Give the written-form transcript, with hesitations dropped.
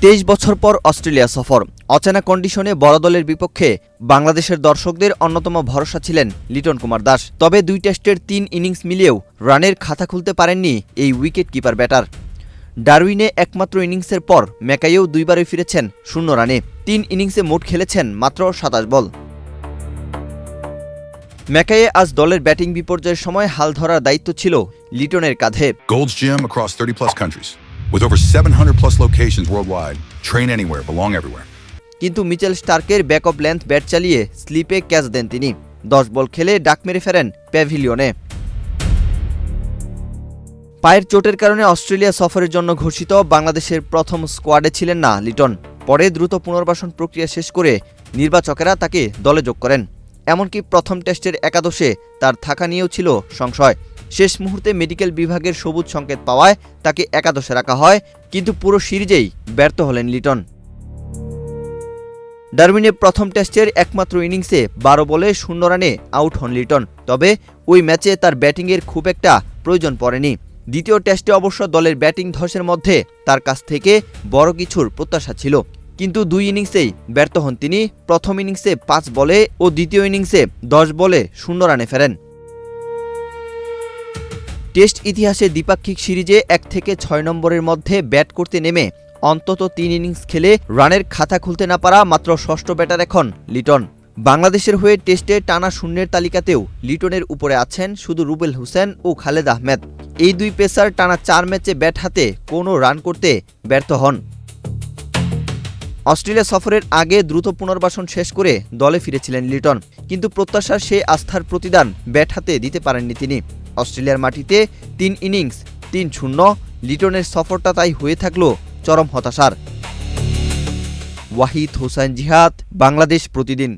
23 বছর পর অস্ট্রেলিয়া সফর। অচেনা কন্ডিশনে বড় দলের বিপক্ষে বাংলাদেশের দর্শকদের অন্যতম ভরসা ছিলেন লিটন কুমার দাস। তবে 2 টেস্টের 3 ইনিংস মিলিয়েও রানের খাতা খুলতে পারেননি এই উইকেট কিপার ব্যাটার। ডারউইনে একমাত্র ইনিংসের পর ম্যাকাইয়েও দুইবারই ফিরেছেন 0 রানে। 3 ইনিংসে মোট খেলেছেন মাত্র 27 বল। ম্যাকাইয়ে আজ দলের ব্যাটিং বিপর্যয়ের সময় হাল ধরার দায়িত্ব ছিল লিটনের কাঁধে। Gold's Gym across 30+ countries. With over 700+ locations worldwide, train anywhere, belong everywhere. কিন্তু মিচেল স্টার্কের ব্যাক অফ লেন্থ ব্যাট চালিয়ে স্লিপে ক্যাচ দেন তিনি। 10 বল খেলে ডাক মেরে ফেরেন প্যাভিলিয়নে। পায়ের চোটের কারণে অস্ট্রেলিয়া সফরের জন্য ঘোষিত বাংলাদেশের প্রথম স্কোয়াডে ছিলেন না লিটন। পরে দ্রুত পুনর্বাসন প্রক্রিয়া শেষ করে নির্বাচকেরা তাকে দলে যোগ করেন। এমনকি প্রথম টেস্টের একাদশে তার থাকা নিয়েও ছিল সংশয়। শেষ মুহূর্তে মেডিকেল বিভাগের সবুজ সংকেত পাওয়ায় তাকে একাদশে রাখা হয়, কিন্তু পুরো সিরিজেই ব্যর্থ হলেন লিটন। ডারউইনে প্রথম টেস্টের একমাত্র ইনিংসে 12 বলে 0 রানে আউট হন লিটন। তবে ওই ম্যাচে তার ব্যাটিংয়ের খুব একটা প্রয়োজন পড়েনি। দ্বিতীয় টেস্টে অবশ্য দলের ব্যাটিং ধসের মধ্যে তার কাছ থেকে বড় কিছুর প্রত্যাশা ছিল, কিন্তু 2 ইনিংসেই ব্যর্থ হন তিনি। প্রথম ইনিংসে 5 বলে ও দ্বিতীয় ইনিংসে 10 বলে 0 রানে ফেরেন। টেস্ট ইতিহাসে দ্বিপাক্ষিক সিরিজে 1 থেকে 6 নম্বরের মধ্যে ব্যাট করতে নেমে অন্তত 3 ইনিংস খেলে রানের খাতা খুলতে না পারা মাত্র ষষ্ঠ ব্যাটার এখন লিটন। বাংলাদেশের হয়ে টেস্টে টানা শূন্যের তালিকাতেও লিটনের উপরে আছেন শুধু রুবেল হোসেন ও খালেদ আহমেদ। এই 2 পেসার টানা 4 ম্যাচে ব্যাট হাতে কোনো রান করতে ব্যর্থ হন। অস্ট্রেলিয়া সফরের আগে দ্রুত পুনর্বাসন শেষ করে দলে ফিরেছিলেন লিটন, কিন্তু প্রত্যাশার সে আস্থার প্রতিদান ব্যাট হাতে দিতে পারেননি তিনি। অস্ট্রেলিয়ার মাটিতে 3 ইনিংস 3-0, লিটনের সফরটা তাই হয়ে থাকলো চরম হতাশার। ওয়াহিদ হোসাইন জিহাদ, বাংলাদেশ প্রতিদিন।